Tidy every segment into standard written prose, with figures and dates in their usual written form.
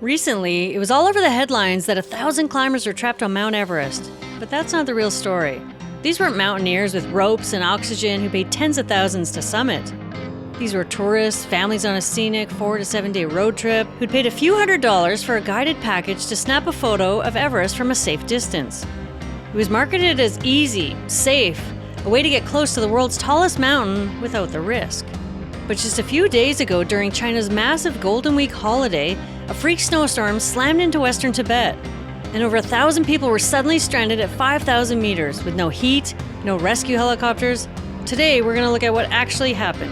Recently, it was all over the headlines that 1,000 climbers were trapped on Mount Everest. But that's not the real story. These weren't mountaineers with ropes and oxygen who paid tens of thousands to summit. These were tourists, families on a scenic 4 to 7 day road trip who'd paid a few $100s for a guided package to snap a photo of Everest from a safe distance. It was marketed as easy, safe, a way to get close to the world's tallest mountain without the risk. But just a few days ago, during China's massive Golden Week holiday, a freak snowstorm slammed into western Tibet, and over 1,000 people were suddenly stranded at 5,000 meters with no heat, no rescue helicopters. Today, we're going to look at what actually happened.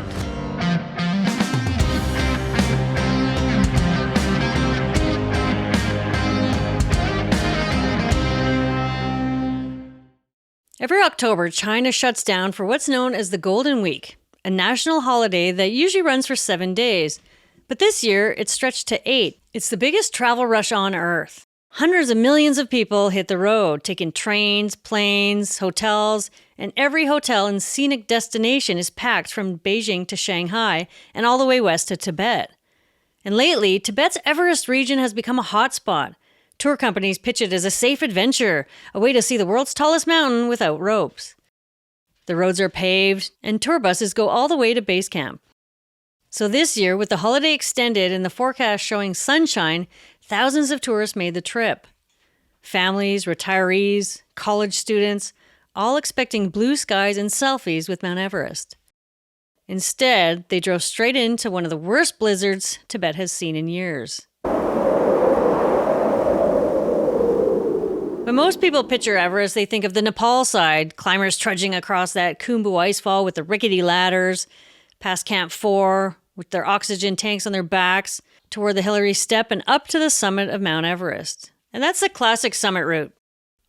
Every October, China shuts down for what's known as the Golden Week, a national holiday that usually runs for 7 days. But this year, it's stretched to 8. It's the biggest travel rush on Earth. Hundreds of millions of people hit the road, taking trains, planes, hotels, and every hotel and scenic destination is packed from Beijing to Shanghai and all the way west to Tibet. And lately, Tibet's Everest region has become a hotspot. Tour companies pitch it as a safe adventure, a way to see the world's tallest mountain without ropes. The roads are paved, and tour buses go all the way to base camp. So this year, with the holiday extended and the forecast showing sunshine, thousands of tourists made the trip. Families, retirees, college students, all expecting blue skies and selfies with Mount Everest. Instead, they drove straight into one of the worst blizzards Tibet has seen in years. When most people picture Everest, they think of the Nepal side, climbers trudging across that Khumbu icefall with the rickety ladders, past Camp 4 with their oxygen tanks on their backs, toward the Hillary Step and up to the summit of Mount Everest. And that's the classic summit route.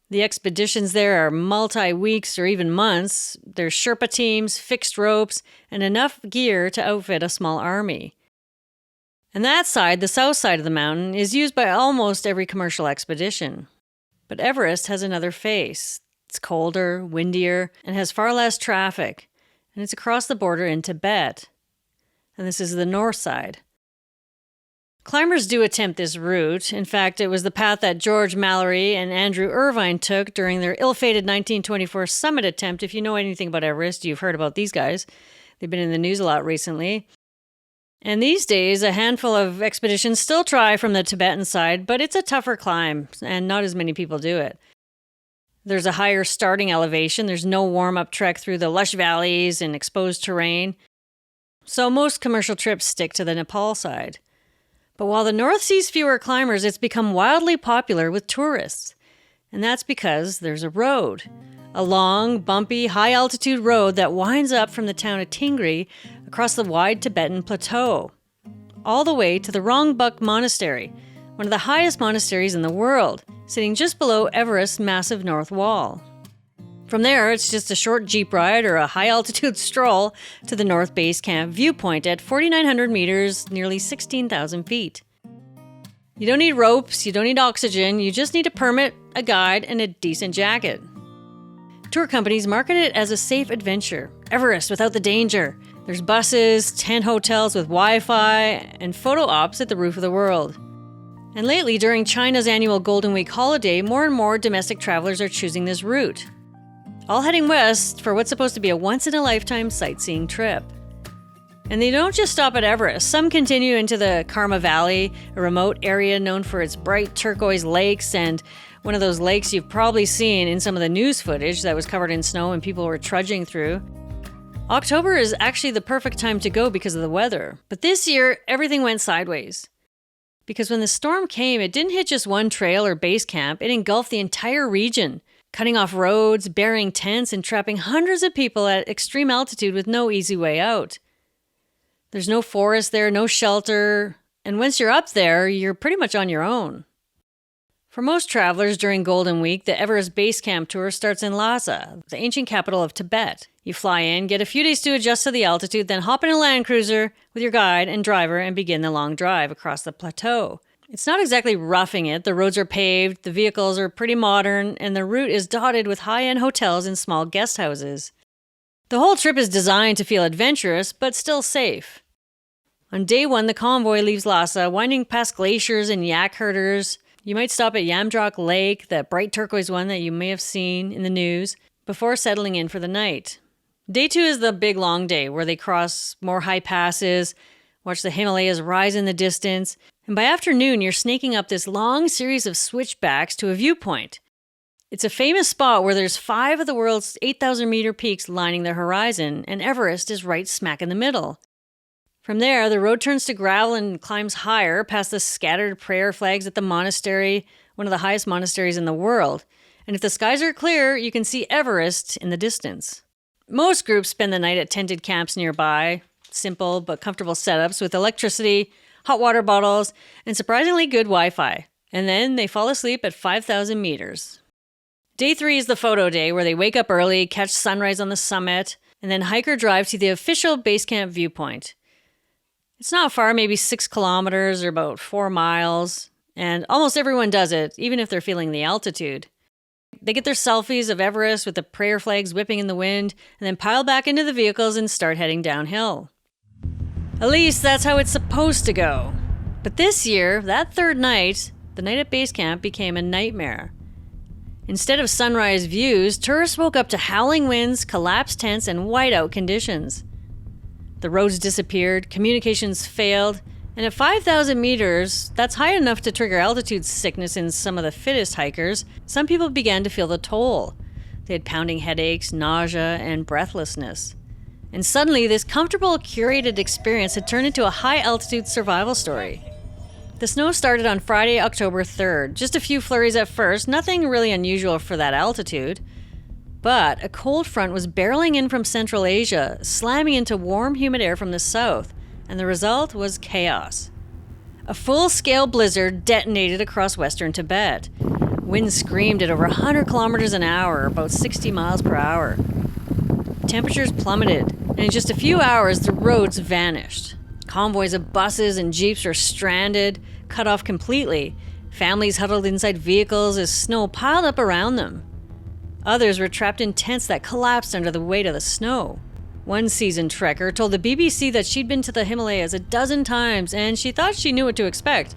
The expeditions there are multi-weeks or even months. There's Sherpa teams, fixed ropes, and enough gear to outfit a small army. And that side, the south side of the mountain, is used by almost every commercial expedition. But Everest has another face. It's colder, windier, and has far less traffic. And it's across the border in Tibet. And this is the north side. Climbers do attempt this route. In fact, it was the path that George Mallory and Andrew Irvine took during their ill-fated 1924 summit attempt. If you know anything about Everest, you've heard about these guys. They've been in the news a lot recently. And these days, a handful of expeditions still try from the Tibetan side, but it's a tougher climb, and not as many people do it. There's a higher starting elevation. There's no warm-up trek through the lush valleys and exposed terrain. So most commercial trips stick to the Nepal side. But while the north sees fewer climbers, it's become wildly popular with tourists. And that's because there's a road. A long, bumpy, high-altitude road that winds up from the town of Tingri across the wide Tibetan plateau, all the way to the Rongbuk Monastery, one of the highest monasteries in the world, sitting just below Everest's massive north wall. From there, it's just a short jeep ride or a high-altitude stroll to the North Base Camp viewpoint at 4,900 meters, nearly 16,000 feet. You don't need ropes, you don't need oxygen, you just need a permit, a guide, and a decent jacket. Tour companies market it as a safe adventure, Everest without the danger. There's buses, tent hotels with Wi-Fi, and photo ops at the roof of the world. And lately, during China's annual Golden Week holiday, more and more domestic travelers are choosing this route, all heading west for what's supposed to be a once-in-a-lifetime sightseeing trip. And they don't just stop at Everest. Some continue into the Karma Valley, a remote area known for its bright turquoise lakes, and one of those lakes you've probably seen in some of the news footage that was covered in snow and people were trudging through. October is actually the perfect time to go because of the weather. But this year, everything went sideways. Because when the storm came, it didn't hit just one trail or base camp, it engulfed the entire region, cutting off roads, burying tents, and trapping hundreds of people at extreme altitude with no easy way out. There's no forest there, no shelter, and once you're up there, you're pretty much on your own. For most travelers during Golden Week, the Everest Base Camp tour starts in Lhasa, the ancient capital of Tibet. You fly in, get a few days to adjust to the altitude, then hop in a Land Cruiser with your guide and driver and begin the long drive across the plateau. It's not exactly roughing it. The roads are paved, the vehicles are pretty modern, and the route is dotted with high-end hotels and small guest houses. The whole trip is designed to feel adventurous, but still safe. On day 1, the convoy leaves Lhasa, winding past glaciers and yak herders. You might stop at Yamdrok Lake, that bright turquoise one that you may have seen in the news, before settling in for the night. Day 2 is the big long day, where they cross more high passes, watch the Himalayas rise in the distance, and by afternoon you're snaking up this long series of switchbacks to a viewpoint. It's a famous spot where there's 5 of the world's 8,000-meter peaks lining the horizon, and Everest is right smack in the middle. From there, the road turns to gravel and climbs higher past the scattered prayer flags at the monastery, one of the highest monasteries in the world. And if the skies are clear, you can see Everest in the distance. Most groups spend the night at tented camps nearby, simple but comfortable setups with electricity, hot water bottles, and surprisingly good Wi-Fi. And then they fall asleep at 5,000 meters. Day 3 is the photo day, where they wake up early, catch sunrise on the summit, and then hike or drive to the official base camp viewpoint. It's not far, maybe 6 kilometers or about 4 miles, and almost everyone does it, even if they're feeling the altitude. They get their selfies of Everest with the prayer flags whipping in the wind, and then pile back into the vehicles and start heading downhill. At least that's how it's supposed to go. But this year, that third night, the night at base camp became a nightmare. Instead of sunrise views, tourists woke up to howling winds, collapsed tents, and whiteout conditions. The roads disappeared, communications failed, and at 5,000 meters, that's high enough to trigger altitude sickness in some of the fittest hikers. Some people began to feel the toll. They had pounding headaches, nausea, and breathlessness. And suddenly, this comfortable, curated experience had turned into a high-altitude survival story. The snow started on Friday, October 3rd. Just a few flurries at first, nothing really unusual for that altitude. But a cold front was barreling in from Central Asia, slamming into warm, humid air from the south, and the result was chaos. A full-scale blizzard detonated across western Tibet. Winds screamed at over 100 kilometers an hour, about 60 miles per hour. Temperatures plummeted, and in just a few hours, the roads vanished. Convoys of buses and jeeps were stranded, cut off completely. Families huddled inside vehicles as snow piled up around them. Others were trapped in tents that collapsed under the weight of the snow. One seasoned trekker told the BBC that she'd been to the Himalayas a dozen times and she thought she knew what to expect.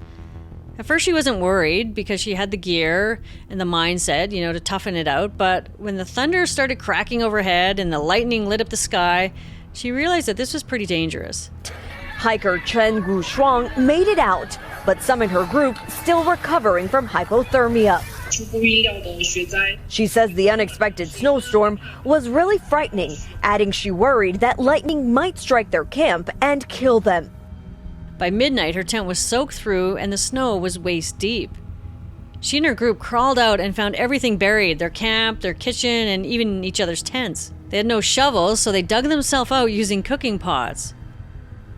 At first she wasn't worried because she had the gear and the mindset, to toughen it out, but when the thunder started cracking overhead and the lightning lit up the sky, she realized that this was pretty dangerous. Hiker Chen Gushuang made it out, but some in her group still recovering from hypothermia. She says the unexpected snowstorm was really frightening, adding she worried that lightning might strike their camp and kill them. By midnight, her tent was soaked through and the snow was waist deep. She and her group crawled out and found everything buried, their camp, their kitchen, and even each other's tents. They had no shovels, so they dug themselves out using cooking pots.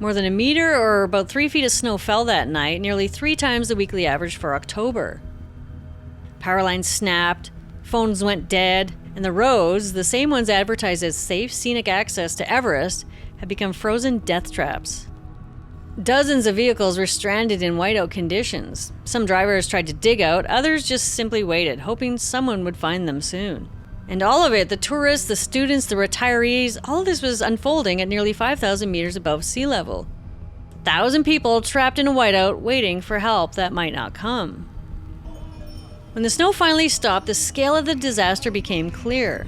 More than a meter or about 3 feet of snow fell that night, nearly 3 times the weekly average for October. Power lines snapped, phones went dead, and the roads, the same ones advertised as safe scenic access to Everest, had become frozen death traps. Dozens of vehicles were stranded in whiteout conditions. Some drivers tried to dig out, others just simply waited, hoping someone would find them soon. And all of it, the tourists, the students, the retirees, all of this was unfolding at nearly 5,000 meters above sea level. 1,000 people trapped in a whiteout waiting for help that might not come. When the snow finally stopped, the scale of the disaster became clear.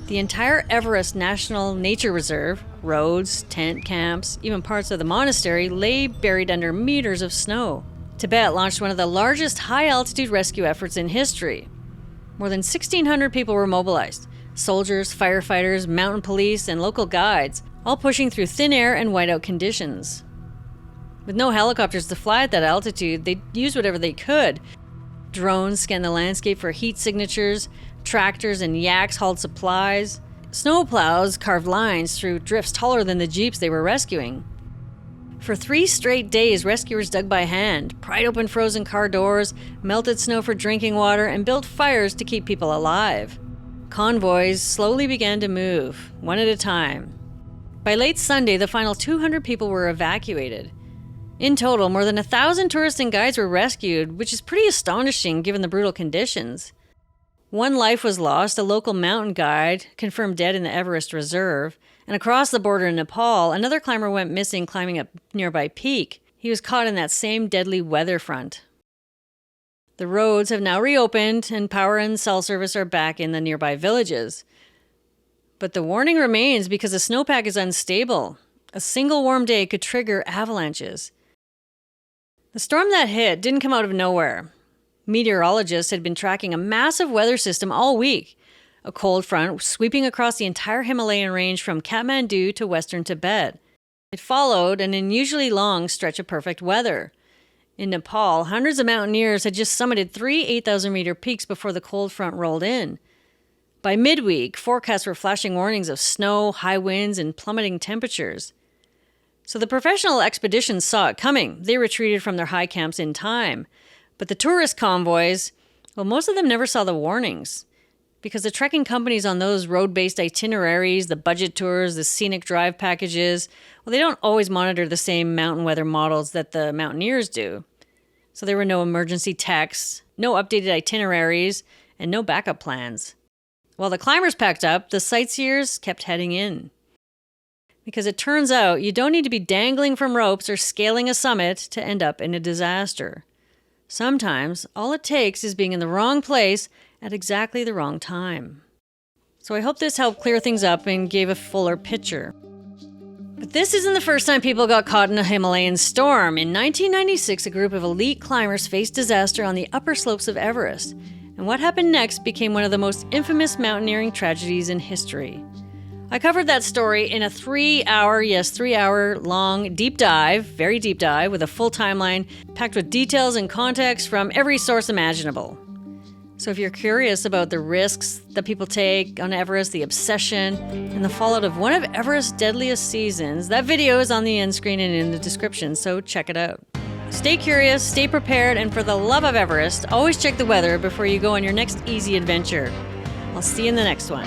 The entire Everest National Nature Reserve, roads, tent camps, even parts of the monastery lay buried under meters of snow. Tibet launched one of the largest high-altitude rescue efforts in history. More than 1,600 people were mobilized. Soldiers, firefighters, mountain police, and local guides, all pushing through thin air and whiteout conditions. With no helicopters to fly at that altitude, they used whatever they could. Drones scanned the landscape for heat signatures, tractors and yaks hauled supplies. Snowplows carved lines through drifts taller than the jeeps they were rescuing. For 3 straight days, rescuers dug by hand, pried open frozen car doors, melted snow for drinking water, and built fires to keep people alive. Convoys slowly began to move, one at a time. By late Sunday, the final 200 people were evacuated. In total, more than 1,000 tourists and guides were rescued, which is pretty astonishing given the brutal conditions. One life was lost. A local mountain guide confirmed dead in the Everest Reserve. And across the border in Nepal, another climber went missing climbing a nearby peak. He was caught in that same deadly weather front. The roads have now reopened and power and cell service are back in the nearby villages. But the warning remains because the snowpack is unstable. A single warm day could trigger avalanches. The storm that hit didn't come out of nowhere. Meteorologists had been tracking a massive weather system all week. A cold front sweeping across the entire Himalayan range from Kathmandu to western Tibet. It followed an unusually long stretch of perfect weather. In Nepal, hundreds of mountaineers had just summited 3 8,000-meter peaks before the cold front rolled in. By midweek, forecasts were flashing warnings of snow, high winds, and plummeting temperatures. So the professional expeditions saw it coming. They retreated from their high camps in time. But the tourist convoys, well, most of them never saw the warnings. Because the trekking companies on those road-based itineraries, the budget tours, the scenic drive packages, well, they don't always monitor the same mountain weather models that the mountaineers do. So there were no emergency texts, no updated itineraries, and no backup plans. While the climbers packed up, the sightseers kept heading in. Because it turns out you don't need to be dangling from ropes or scaling a summit to end up in a disaster. Sometimes all it takes is being in the wrong place at exactly the wrong time. So I hope this helped clear things up and gave a fuller picture. But this isn't the first time people got caught in a Himalayan storm. In 1996, a group of elite climbers faced disaster on the upper slopes of Everest. And what happened next became one of the most infamous mountaineering tragedies in history. I covered that story in a 3-hour long deep dive, very deep dive, with a full timeline packed with details and context from every source imaginable. So if you're curious about the risks that people take on Everest, the obsession, and the fallout of one of Everest's deadliest seasons, that video is on the end screen and in the description, so check it out. Stay curious, stay prepared, and for the love of Everest, always check the weather before you go on your next easy adventure. I'll see you in the next one.